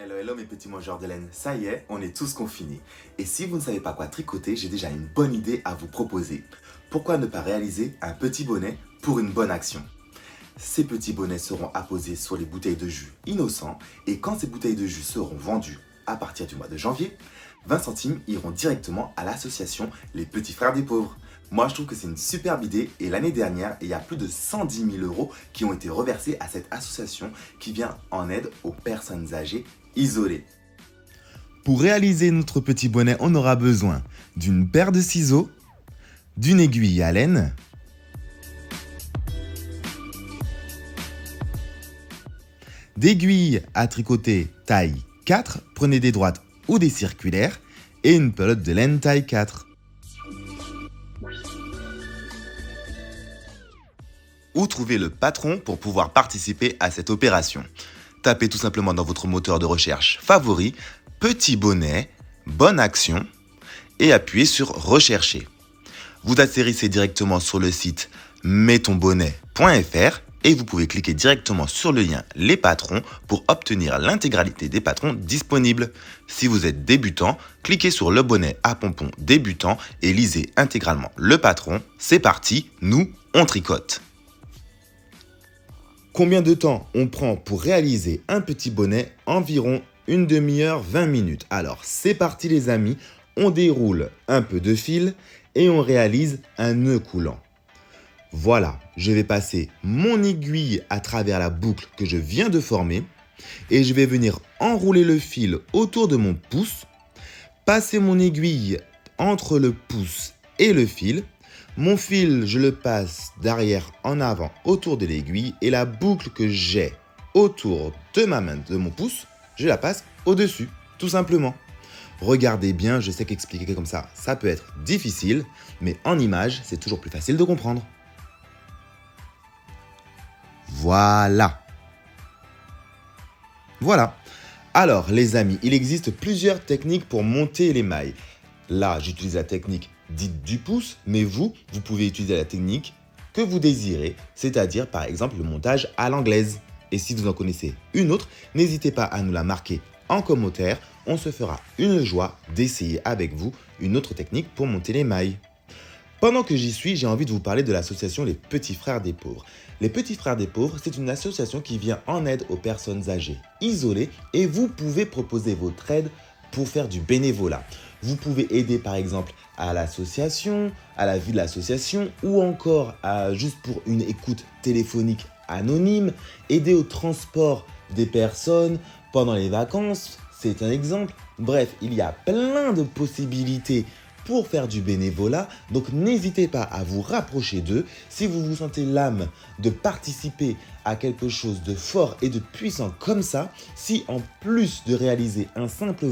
Hello, hello mes petits mangeurs de laine, ça y est, on est tous confinés. Et si vous ne savez pas quoi tricoter, j'ai déjà une bonne idée à vous proposer. Pourquoi ne pas réaliser un petit bonnet pour une bonne action? Ces petits bonnets seront apposés sur les bouteilles de jus innocents et quand ces bouteilles de jus seront vendues à partir du mois de janvier, 20 centimes iront directement à l'association Les Petits Frères des Pauvres. Moi, je trouve que c'est une superbe idée et l'année dernière, il y a plus de 110 000 euros qui ont été reversés à cette association qui vient en aide aux personnes âgées isolées. Pour réaliser notre petit bonnet, on aura besoin d'une paire de ciseaux, d'une aiguille à laine, d'aiguilles à tricoter taille 4, prenez des droites ou des circulaires, et une pelote de laine taille 4. Où trouver le patron pour pouvoir participer à cette opération? Tapez tout simplement dans votre moteur de recherche favori, petit bonnet, bonne action, et appuyez sur rechercher. Vous atterrissez directement sur le site mettonbonnet.fr et vous pouvez cliquer directement sur le lien Les Patrons pour obtenir l'intégralité des patrons disponibles. Si vous êtes débutant, cliquez sur le bonnet à pompons débutant et lisez intégralement le patron. C'est parti, nous, on tricote. Combien de temps on prend pour réaliser un petit bonnet? Environ une demi-heure, 20 minutes. Alors c'est parti les amis, on déroule un peu de fil et on réalise un nœud coulant. Voilà, je vais passer mon aiguille à travers la boucle que je viens de former et je vais venir enrouler le fil autour de mon pouce, passer mon aiguille entre le pouce et le fil. Mon fil, je le passe d'arrière en avant autour de l'aiguille et la boucle que j'ai autour de ma main, de mon pouce, je la passe au-dessus, tout simplement. Regardez bien, je sais qu'expliquer comme ça peut être difficile, mais en image, c'est toujours plus facile de comprendre. Voilà. Alors, les amis, il existe plusieurs techniques pour monter les mailles. Là, j'utilise la technique dite du pouce, mais vous pouvez utiliser la technique que vous désirez, c'est-à-dire par exemple le montage à l'anglaise. Et si vous en connaissez une autre, n'hésitez pas à nous la marquer en commentaire. On se fera une joie d'essayer avec vous une autre technique pour monter les mailles. Pendant que j'y suis, j'ai envie de vous parler de l'association Les Petits Frères des Pauvres. Les Petits Frères des Pauvres, c'est une association qui vient en aide aux personnes âgées isolées et vous pouvez proposer votre aide pour faire du bénévolat. Vous pouvez aider par exemple à l'association, à la vie de l'association ou encore juste pour une écoute téléphonique anonyme, aider au transport des personnes pendant les vacances, c'est un exemple. Bref, il y a plein de possibilités pour faire du bénévolat, donc n'hésitez pas à vous rapprocher d'eux si vous vous sentez l'âme de participer à quelque chose de fort et de puissant comme ça. Si en plus de réaliser un simple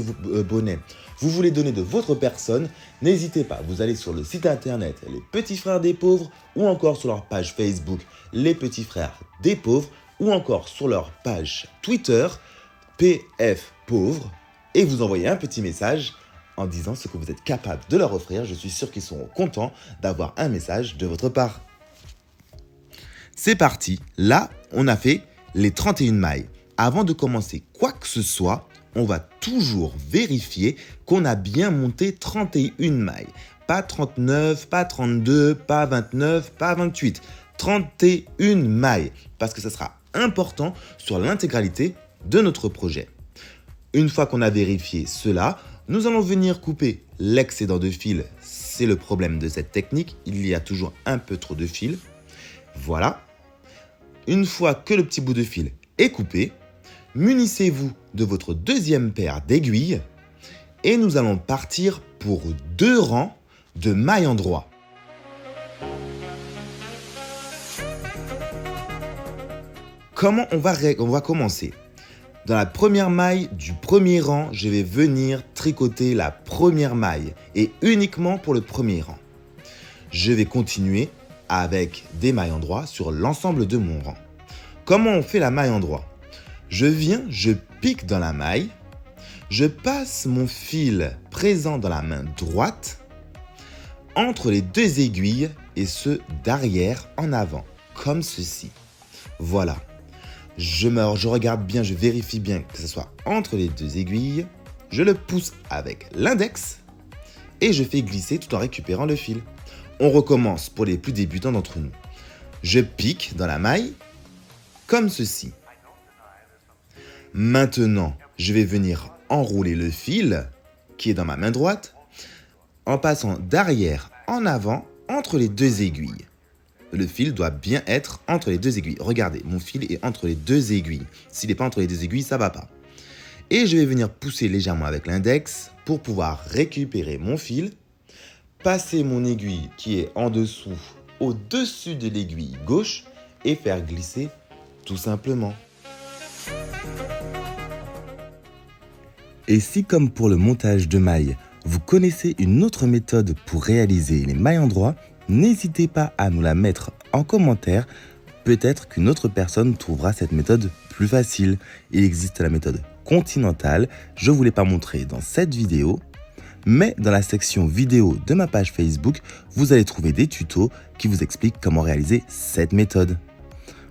bonnet, vous voulez donner de votre personne, n'hésitez pas, vous allez sur le site internet Les Petits Frères des Pauvres ou encore sur leur page Facebook Les Petits Frères des Pauvres ou encore sur leur page Twitter PF Pauvres et vous envoyez un petit message en disant ce que vous êtes capable de leur offrir. Je suis sûr qu'ils seront contents d'avoir un message de votre part. C'est parti. Là, on a fait les 31 mailles. Avant de commencer quoi que ce soit, on va toujours vérifier qu'on a bien monté 31 mailles. Pas 39, pas 32, pas 29, pas 28. 31 mailles. Parce que ça sera important sur l'intégralité de notre projet. Une fois qu'on a vérifié cela, nous allons venir couper l'excédent de fil. C'est le problème de cette technique. Il y a toujours un peu trop de fil. Voilà. Une fois que le petit bout de fil est coupé, munissez-vous de votre deuxième paire d'aiguilles et nous allons partir pour 2 rangs de mailles endroit. Comment on va commencer? Dans la première maille du premier rang, je vais venir tricoter la première maille et uniquement pour le premier rang. Je vais continuer avec des mailles endroit sur l'ensemble de mon rang. Comment on fait la maille endroit? Je pique dans la maille, je passe mon fil présent dans la main droite entre les 2 aiguilles et ce d'arrière en avant, comme ceci. Voilà. Je regarde bien, je vérifie bien que ce soit entre les deux aiguilles. Je le pousse avec l'index et je fais glisser tout en récupérant le fil. On recommence pour les plus débutants d'entre nous. Je pique dans la maille comme ceci. Maintenant, je vais venir enrouler le fil qui est dans ma main droite en passant d'arrière en avant entre les deux aiguilles. Le fil doit bien être entre les deux aiguilles. Regardez, mon fil est entre les deux aiguilles. S'il n'est pas entre les deux aiguilles, ça ne va pas. Et je vais venir pousser légèrement avec l'index pour pouvoir récupérer mon fil, passer mon aiguille qui est en dessous, au-dessus de l'aiguille gauche et faire glisser tout simplement. Et si comme pour le montage de mailles, vous connaissez une autre méthode pour réaliser les mailles endroits, n'hésitez pas à nous la mettre en commentaire. Peut-être qu'une autre personne trouvera cette méthode plus facile. Il existe la méthode continentale, je ne vous l'ai pas montrée dans cette vidéo, mais dans la section vidéo de ma page Facebook, vous allez trouver des tutos qui vous expliquent comment réaliser cette méthode.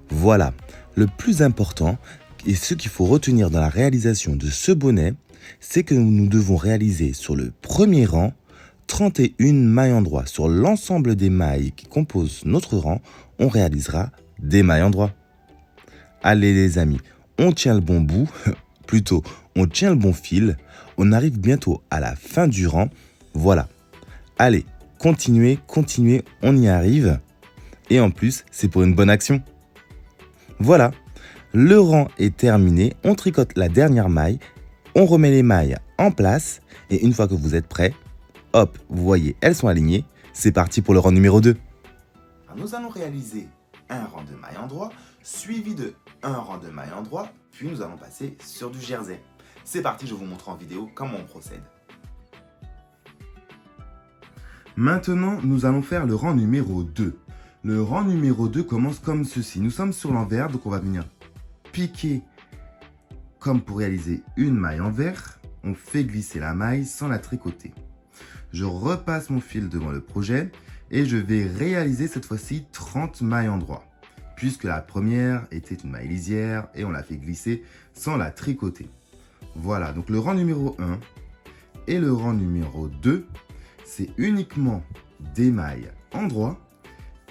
Voilà, le plus important et ce qu'il faut retenir dans la réalisation de ce bonnet, c'est que nous devons réaliser sur le premier rang 31 mailles endroits. Sur l'ensemble des mailles qui composent notre rang, on réalisera des mailles endroits. Allez les amis, on tient le bon bout, plutôt on tient le bon fil, on arrive bientôt à la fin du rang. Voilà, allez, continuez, on y arrive. Et en plus, c'est pour une bonne action. Voilà, le rang est terminé, on tricote la dernière maille, on remet les mailles en place et une fois que vous êtes prêts, hop, vous voyez, elles sont alignées, c'est parti pour le rang numéro 2. Nous allons réaliser un rang de mailles endroits, suivi de un rang de mailles endroits, puis nous allons passer sur du jersey. C'est parti, je vous montre en vidéo comment on procède. Maintenant, nous allons faire le rang numéro 2. Le rang numéro 2 commence comme ceci. Nous sommes sur l'envers, donc on va venir piquer comme pour réaliser une maille envers. On fait glisser la maille sans la tricoter. Je repasse mon fil devant le projet et je vais réaliser cette fois-ci 30 mailles endroits. Puisque la première était une maille lisière et on l'a fait glisser sans la tricoter. Voilà, donc le rang numéro 1 et le rang numéro 2, c'est uniquement des mailles endroits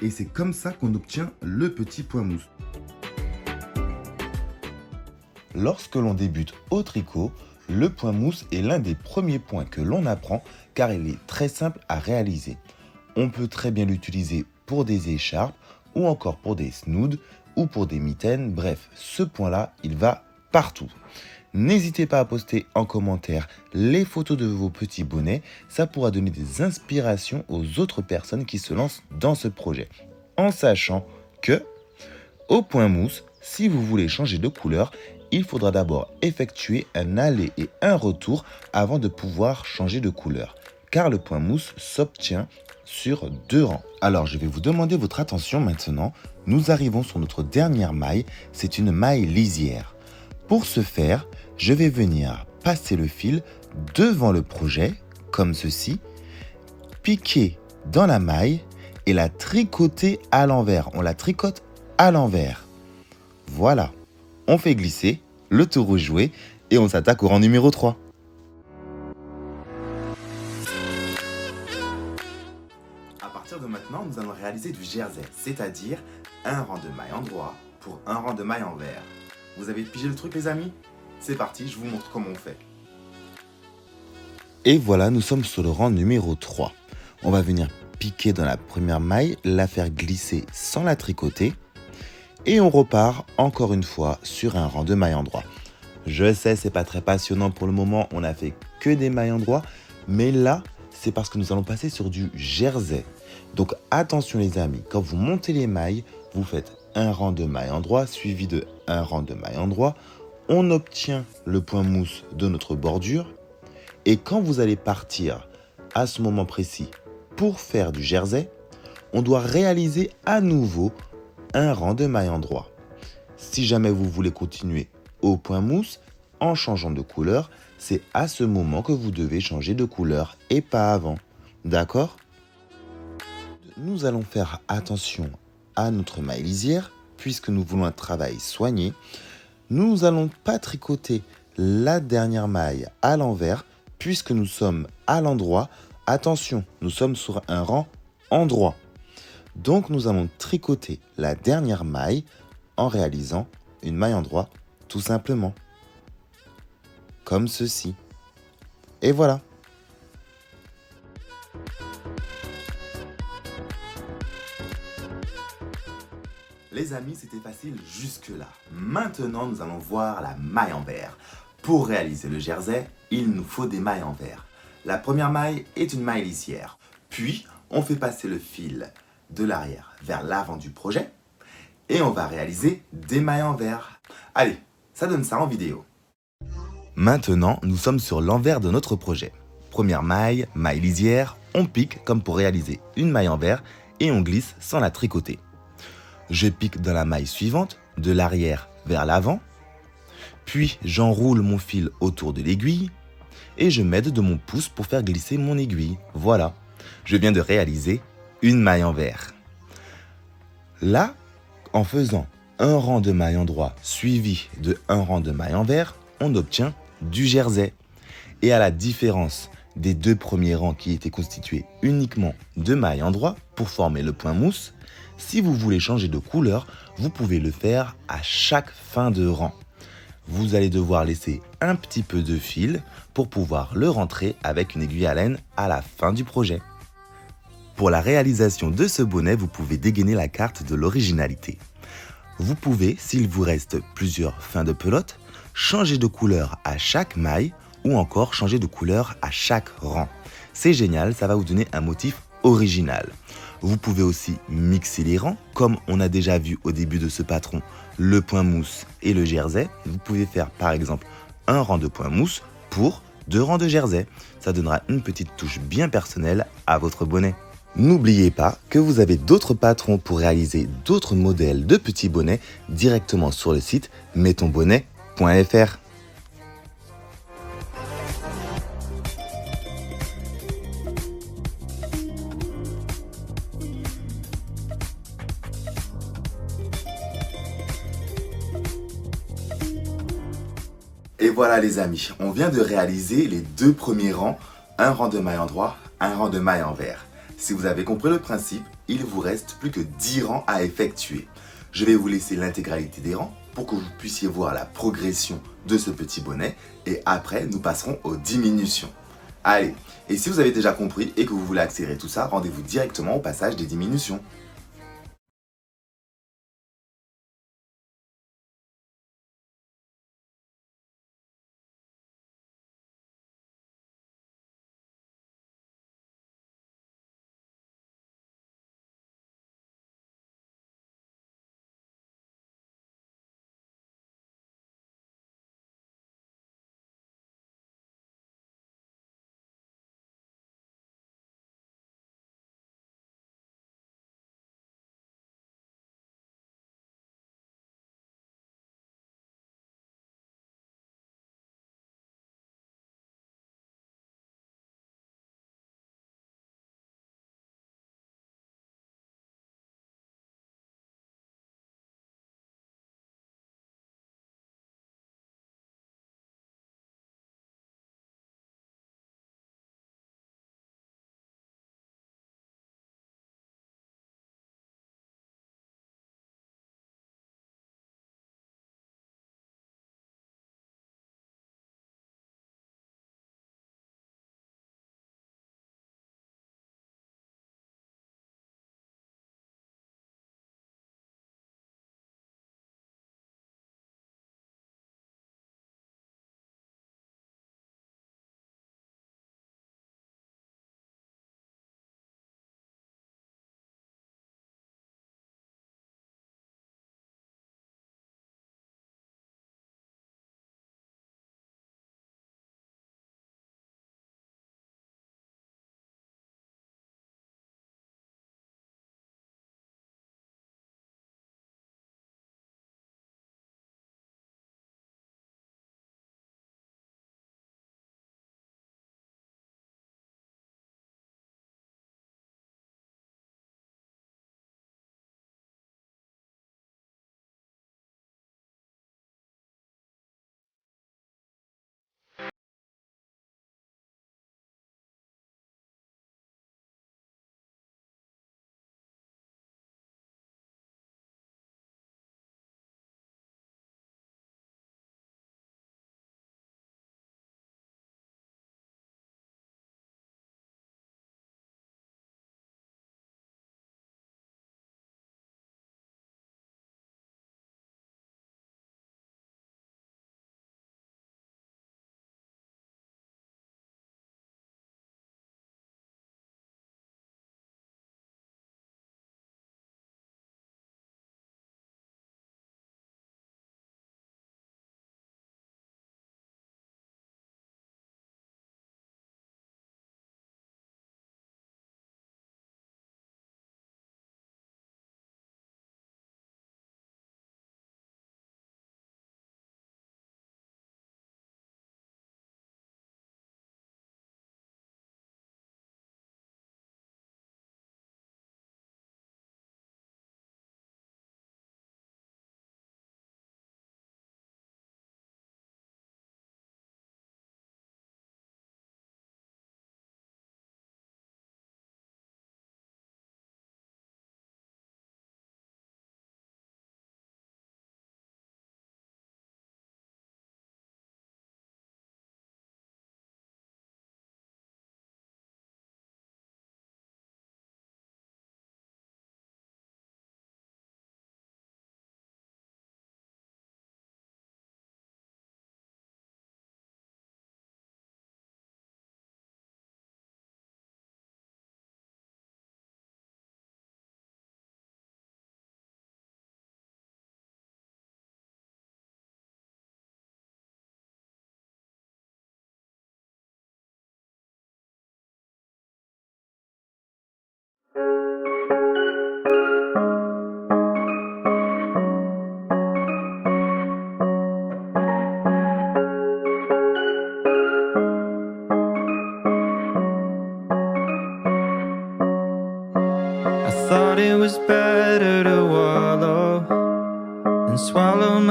et c'est comme ça qu'on obtient le petit point mousse. Lorsque l'on débute au tricot, le point mousse est l'un des premiers points que l'on apprend car il est très simple à réaliser. On peut très bien l'utiliser pour des écharpes ou encore pour des snoods ou pour des mitaines. Bref, ce point-là, il va partout. N'hésitez pas à poster en commentaire les photos de vos petits bonnets. Ça pourra donner des inspirations aux autres personnes qui se lancent dans ce projet. En sachant que, au point mousse, si vous voulez changer de couleur, il faudra d'abord effectuer un aller et un retour avant de pouvoir changer de couleur. Car le point mousse s'obtient sur 2 rangs. Alors je vais vous demander votre attention maintenant. Nous arrivons sur notre dernière maille. C'est une maille lisière. Pour ce faire, je vais venir passer le fil devant le projet, comme ceci, piquer dans la maille et la tricoter à l'envers. On la tricote à l'envers. Voilà, on fait glisser, le tour est joué et on s'attaque au rang numéro 3. À partir de maintenant, nous allons réaliser du jersey, c'est-à-dire un rang de mailles endroits pour un rang de mailles envers. Vous avez pigé le truc les amis? C'est parti, je vous montre comment on fait. Et voilà, nous sommes sur le rang numéro 3. On va venir piquer dans la première maille, la faire glisser sans la tricoter. Et on repart encore une fois sur un rang de mailles endroits. Je sais, c'est pas très passionnant pour le moment, on n'a fait que des mailles endroits. Mais là, c'est parce que nous allons passer sur du jersey. Donc attention les amis, quand vous montez les mailles, vous faites un rang de mailles endroits suivi de un rang de mailles endroits. On obtient le point mousse de notre bordure. Et quand vous allez partir à ce moment précis pour faire du jersey, on doit réaliser à nouveau un rang de mailles endroits. Si jamais vous voulez continuer au point mousse, en changeant de couleur, c'est à ce moment que vous devez changer de couleur et pas avant. D'accord? Nous allons faire attention à notre maille lisière puisque nous voulons un travail soigné, nous n'allons pas tricoter la dernière maille à l'envers, puisque nous sommes à l'endroit. Attention, nous sommes sur un rang endroit. Donc nous allons tricoter la dernière maille en réalisant une maille endroit, tout simplement. Comme ceci. Et voilà. Les amis, c'était facile jusque-là. Maintenant, nous allons voir la maille envers. Pour réaliser le jersey, il nous faut des mailles envers. La première maille est une maille lissière. Puis, on fait passer le fil de l'arrière vers l'avant du projet et on va réaliser des mailles envers. Allez, ça donne ça en vidéo. Maintenant, nous sommes sur l'envers de notre projet. Première maille, maille lisière, on pique comme pour réaliser une maille envers et on glisse sans la tricoter. Je pique dans la maille suivante, de l'arrière vers l'avant, puis j'enroule mon fil autour de l'aiguille et je m'aide de mon pouce pour faire glisser mon aiguille. Voilà, je viens de réaliser une maille envers. Là, en faisant un rang de mailles endroit suivi de un rang de mailles envers, on obtient du jersey. Et à la différence des deux premiers rangs qui étaient constitués uniquement de mailles endroit pour former le point mousse, si vous voulez changer de couleur, vous pouvez le faire à chaque fin de rang. Vous allez devoir laisser un petit peu de fil pour pouvoir le rentrer avec une aiguille à laine à la fin du projet. Pour la réalisation de ce bonnet, vous pouvez dégainer la carte de l'originalité. Vous pouvez, s'il vous reste plusieurs fins de pelote, changer de couleur à chaque maille ou encore changer de couleur à chaque rang. C'est génial, ça va vous donner un motif original. Vous pouvez aussi mixer les rangs, comme on a déjà vu au début de ce patron, le point mousse et le jersey. Vous pouvez faire par exemple un rang de point mousse pour 2 rangs de jersey. Ça donnera une petite touche bien personnelle à votre bonnet. N'oubliez pas que vous avez d'autres patrons pour réaliser d'autres modèles de petits bonnets directement sur le site mettonbonnet.fr. Et voilà les amis, on vient de réaliser les 2 premiers rangs, un rang de mailles endroit, un rang de mailles envers. Si vous avez compris le principe, il vous reste plus que 10 rangs à effectuer. Je vais vous laisser l'intégralité des rangs pour que vous puissiez voir la progression de ce petit bonnet et après nous passerons aux diminutions. Allez, et si vous avez déjà compris et que vous voulez accélérer tout ça, rendez-vous directement au passage des diminutions.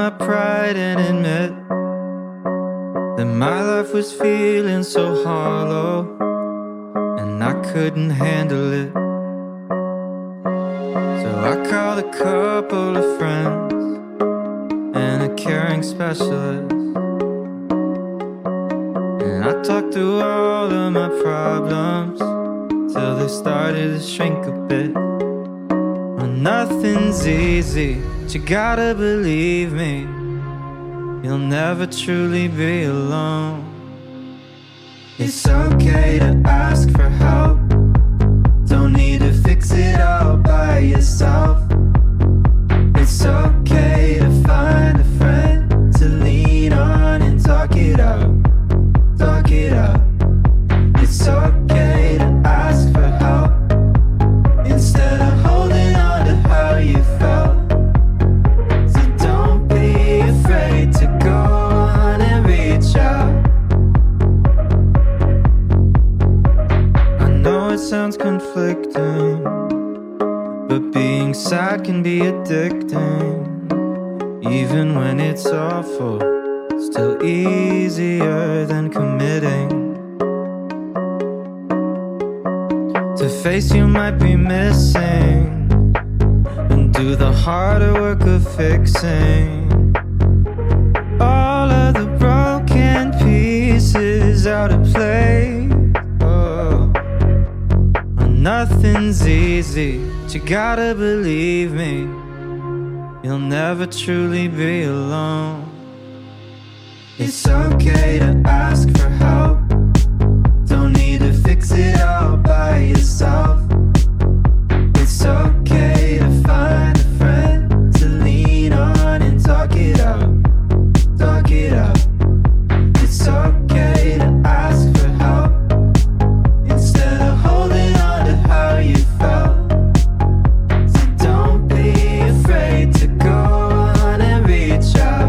my pride and admit that my life was feeling so hollow and I couldn't handle it. So I called a couple of friends and a caring specialist, and I talked through all of my problems till they started to shrink a bit. Well, nothing's easy, but you gotta believe me, you'll never truly be alone. It's okay to ask for help, don't need to fix it all by yourself. It's okay to find a friend to lean on and talk it out, talk it out. It's okay to ask for help instead of holding on to how you felt. So don't be afraid to go on and reach out. I know it sounds conflicting, but being sad can be addicting. Even when it's awful, still easier than committing. To face you might be missing and do the harder work of fixing all of the broken pieces out of place. Oh, nothing's easy, but you gotta believe me, you'll never truly be alone. It's okay to ask for help, don't need to fix it all by yourself. It's okay to find a friend to lean on and talk it out, talk it out. It's okay to ask for help instead of holding on to how you felt. So don't be afraid to go on and reach out.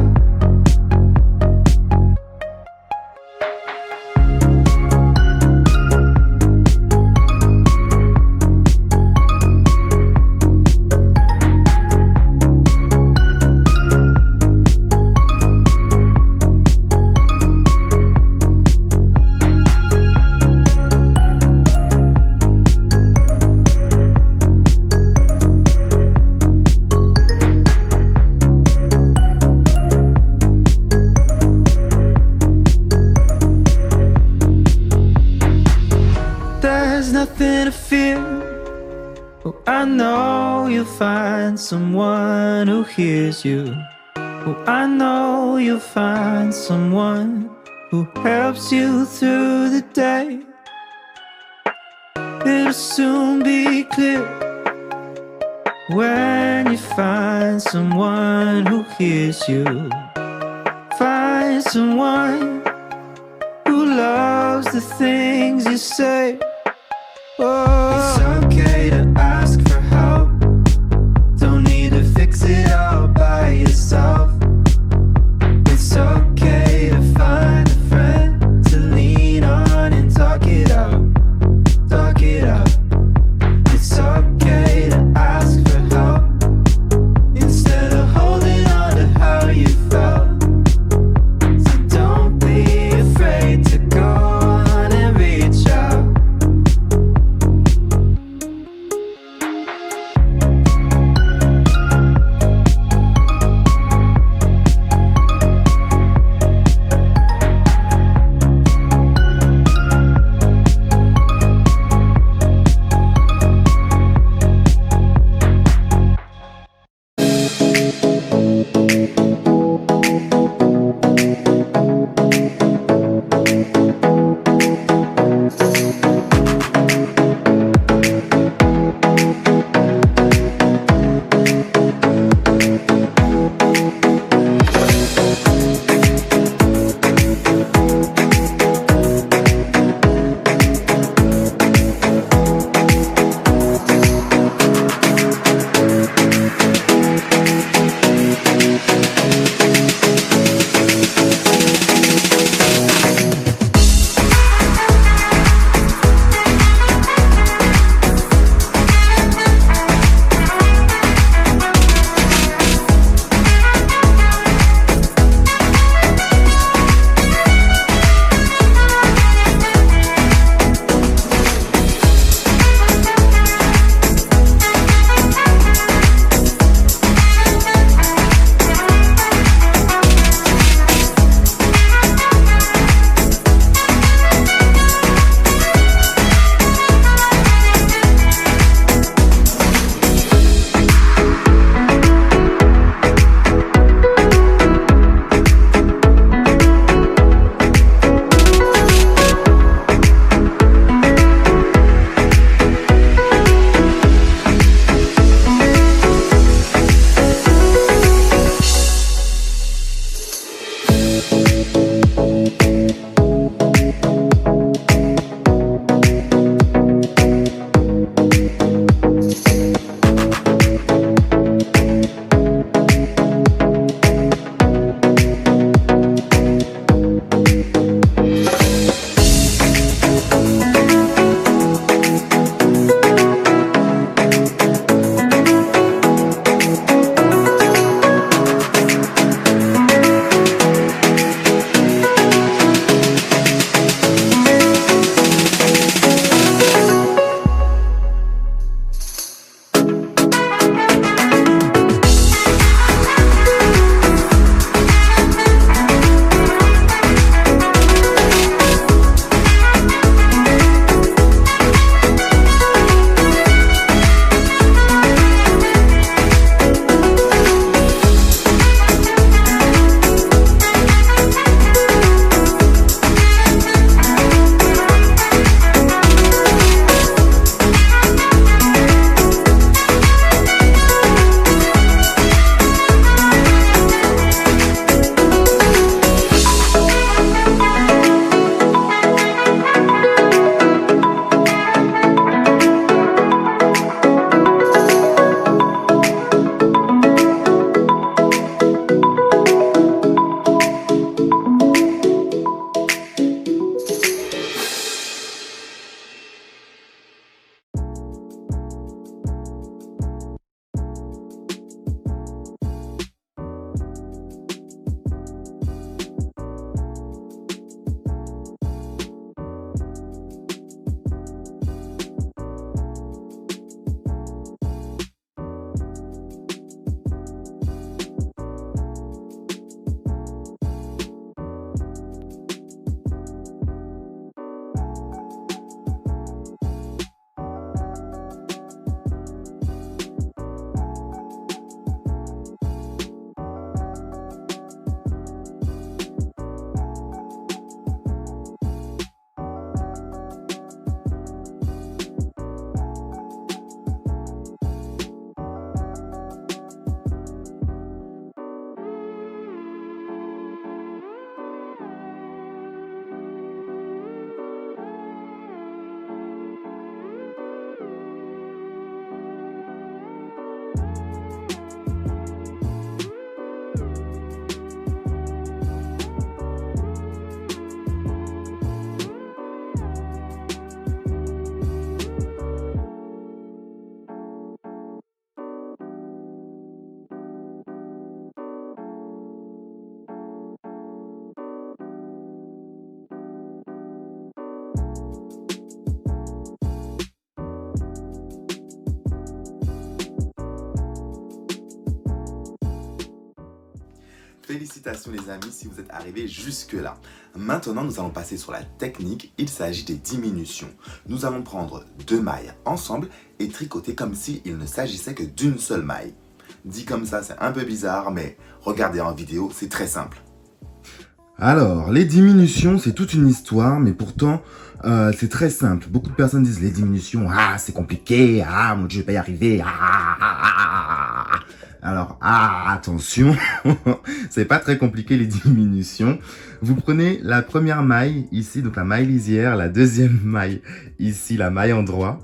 There's nothing to fear. Oh, I know you'll find someone who hears you. Oh, I know you'll find someone who helps you through the day. It'll soon be clear when you find someone who hears you. Find someone who loves the things you say. Oh, it's okay to ask for help, don't need to fix it all by yourself. It's okay to find a friend to lean on and talk it out, talk it out. It's okay to ask for help instead of holding on to how you felt. So don't be afraid to go on and reach out. Félicitations les amis si vous êtes arrivés jusque-là. Maintenant, nous allons passer sur la technique. Il s'agit des diminutions. Nous allons prendre 2 mailles ensemble et tricoter comme s'il ne s'agissait que d'une seule maille. Dit comme ça, c'est un peu bizarre, mais regardez en vidéo, c'est très simple. Alors, les diminutions, c'est toute une histoire, mais pourtant, c'est très simple. Beaucoup de personnes disent les diminutions, c'est compliqué, mon Dieu, je vais pas y arriver, Alors, attention, c'est pas très compliqué les diminutions. Vous prenez la première maille ici, donc la maille lisière, la deuxième maille ici, la maille endroit.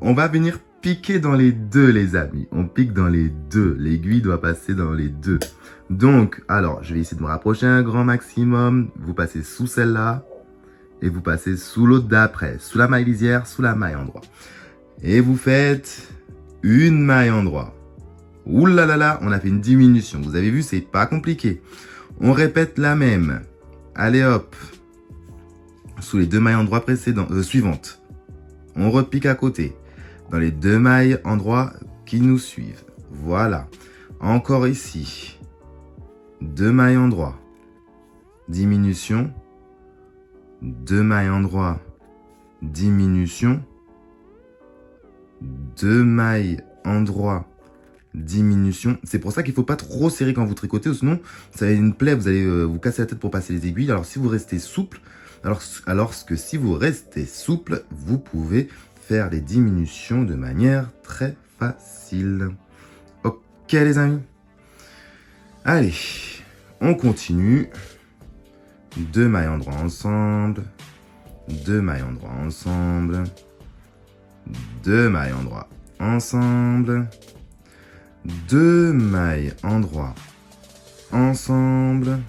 On va venir piquer dans les deux, les amis. On pique dans les deux. L'aiguille doit passer dans les deux. Donc, alors, je vais essayer de me rapprocher un grand maximum. Vous passez sous celle-là et vous passez sous l'autre d'après. Sous la maille lisière, sous la maille endroit. Et vous faites une maille endroit. Ouh là là là, on a fait une diminution. Vous avez vu, c'est pas compliqué. On répète la même. Allez hop. Sous les 2 mailles endroit suivantes. On repique à côté. Dans les 2 mailles endroit qui nous suivent. Voilà. Encore ici. 2 mailles endroit. Diminution. 2 mailles endroit. Diminution. 2 mailles endroit. Diminution. C'est pour ça qu'il ne faut pas trop serrer quand vous tricotez, sinon ça va être une plaie, vous allez vous casser la tête pour passer les aiguilles. Alors si vous restez souple, si vous restez souple, vous pouvez faire les diminutions de manière très facile. Ok les amis. Allez, on continue. 2 mailles endroit ensemble. 2 mailles endroit ensemble. 2 mailles endroit ensemble. 2 mailles endroit ensemble.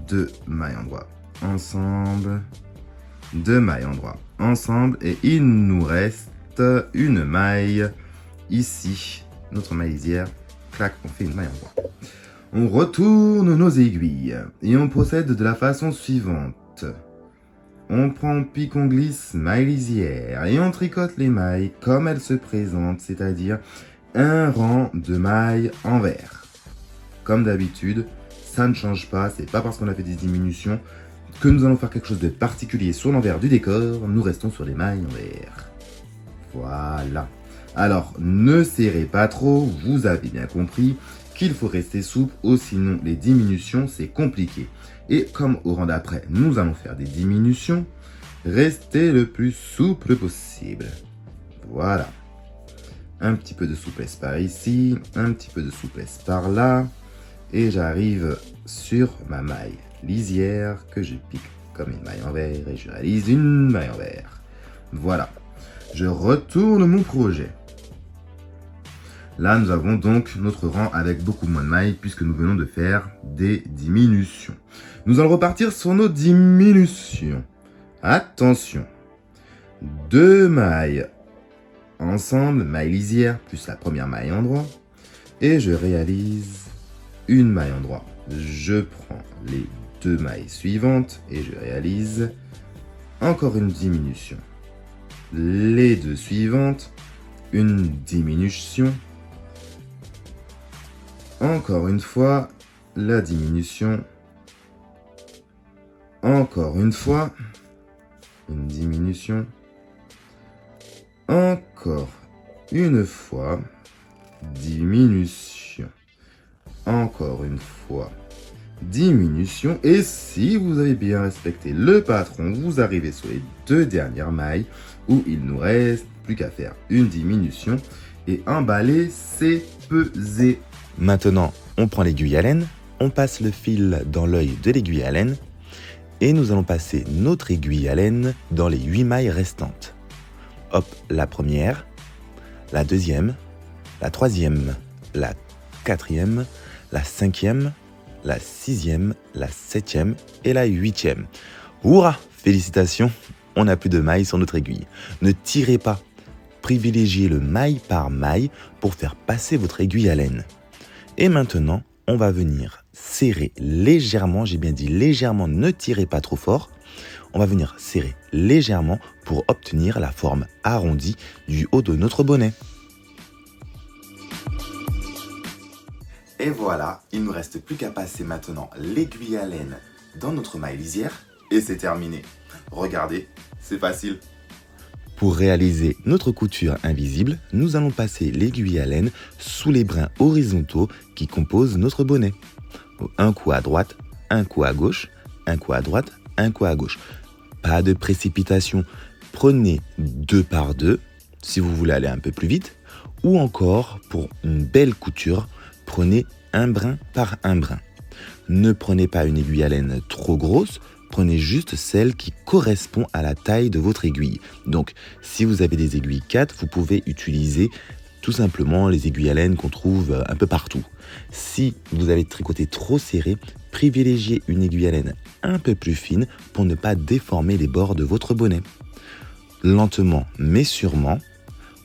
2 mailles endroit ensemble. 2 mailles endroit ensemble. Et il nous reste une maille ici. Notre maille lisière. Clac, on fait une maille endroit. On retourne nos aiguilles. Et on procède de la façon suivante. On prend pique, on glisse, maille lisière et on tricote les mailles comme elles se présentent, c'est-à-dire un rang de mailles envers. Comme d'habitude, ça ne change pas, c'est pas parce qu'on a fait des diminutions que nous allons faire quelque chose de particulier sur l'envers du décor, nous restons sur les mailles envers. Voilà. Alors, ne serrez pas trop, vous avez bien compris qu'il faut rester souple, ou sinon les diminutions c'est compliqué. Et comme au rang d'après, nous allons faire des diminutions, restez le plus souple possible. Voilà. Un petit peu de souplesse par ici, un petit peu de souplesse par là. Et j'arrive sur ma maille lisière que je pique comme une maille envers et je réalise une maille envers. Voilà. Je retourne mon projet. Là, nous avons donc notre rang avec beaucoup moins de mailles puisque nous venons de faire des diminutions. Nous allons repartir sur nos diminutions. Attention. 2 mailles ensemble, maille lisière plus la première maille endroit. Et je réalise une maille endroit. Je prends les 2 mailles suivantes et je réalise encore une diminution. Les 2 suivantes, une diminution. Encore une fois, la diminution. Encore une fois, une diminution. Encore une fois, diminution. Encore une fois, diminution. Et si vous avez bien respecté le patron, vous arrivez sur les 2 dernières mailles où il nous reste plus qu'à faire une diminution et emballer, c'est pesé. Maintenant, on prend l'aiguille à laine, on passe le fil dans l'œil de l'aiguille à laine et nous allons passer notre aiguille à laine dans les 8 mailles restantes. Hop, la première, la deuxième, la troisième, la quatrième, la cinquième, la sixième, la septième et la huitième. Hurrah! Félicitations, on n'a plus de mailles sur notre aiguille. Ne tirez pas, privilégiez le maille par maille pour faire passer votre aiguille à laine. Et maintenant, on va venir serrer légèrement, j'ai bien dit légèrement, ne tirez pas trop fort. On va venir serrer légèrement pour obtenir la forme arrondie du haut de notre bonnet. Et voilà, il ne nous reste plus qu'à passer maintenant l'aiguille à laine dans notre maille lisière et c'est terminé. Regardez, c'est facile. Pour réaliser notre couture invisible, nous allons passer l'aiguille à laine sous les brins horizontaux qui composent notre bonnet. Un coup à droite, un coup à gauche, un coup à droite, un coup à gauche. Pas de précipitation. Prenez 2 par 2 si vous voulez aller un peu plus vite. Ou encore, pour une belle couture, prenez un brin par un brin. Ne prenez pas une aiguille à laine trop grosse, prenez juste celle qui correspond à la taille de votre aiguille. Donc, si vous avez des aiguilles 4, vous pouvez utiliser tout simplement les aiguilles à laine qu'on trouve un peu partout. Si vous avez tricoté trop serré, privilégiez une aiguille à laine un peu plus fine pour ne pas déformer les bords de votre bonnet. Lentement mais sûrement,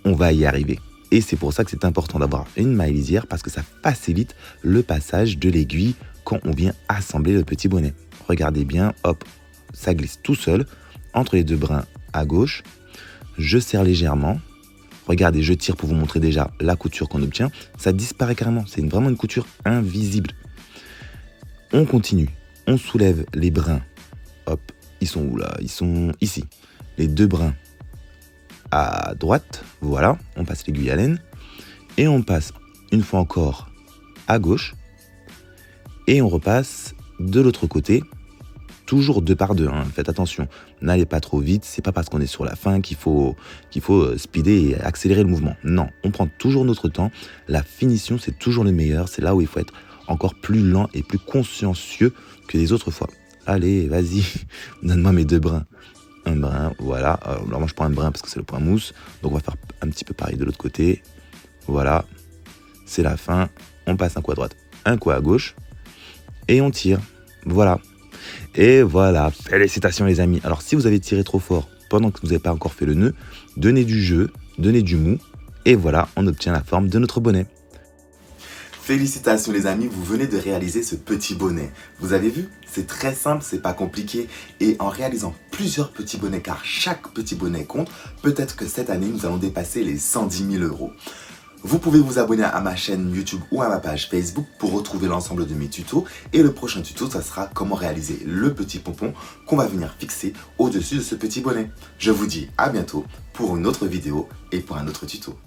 on va y arriver. Et c'est pour ça que c'est important d'avoir une maille lisière parce que ça facilite le passage de l'aiguille quand on vient assembler le petit bonnet. Regardez bien, hop, ça glisse tout seul entre les 2 brins à gauche. Je serre légèrement. Regardez, je tire pour vous montrer déjà la couture qu'on obtient. Ça disparaît carrément, c'est vraiment une couture invisible. On continue, on soulève les brins. Hop, ils sont où là? Ils sont ici. Les 2 brins à droite, voilà, on passe l'aiguille à laine. Et on passe une fois encore à gauche. Et on repasse de l'autre côté, toujours 2 par 2, hein. Faites attention, n'allez pas trop vite, c'est pas parce qu'on est sur la fin qu'il faut speeder et accélérer le mouvement. Non, on prend toujours notre temps, la finition c'est toujours le meilleur, c'est là où il faut être encore plus lent et plus consciencieux que les autres fois. Allez, vas-y, donne-moi mes 2 brins. Un brin, voilà, alors moi je prends un brin parce que c'est le point mousse, donc on va faire un petit peu pareil de l'autre côté. Voilà, c'est la fin, on passe un coup à droite, un coup à gauche, et on tire, voilà. Et voilà, félicitations les amis. Alors si vous avez tiré trop fort pendant que vous n'avez pas encore fait le nœud, donnez du jeu, donnez du mou, et voilà, on obtient la forme de notre bonnet. Félicitations les amis, vous venez de réaliser ce petit bonnet. Vous avez vu? C'est très simple, c'est pas compliqué. Et en réalisant plusieurs petits bonnets, car chaque petit bonnet compte, peut-être que cette année nous allons dépasser les 110 000 €. Vous pouvez vous abonner à ma chaîne YouTube ou à ma page Facebook pour retrouver l'ensemble de mes tutos. Et le prochain tuto, ça sera comment réaliser le petit pompon qu'on va venir fixer au-dessus de ce petit bonnet. Je vous dis à bientôt pour une autre vidéo et pour un autre tuto.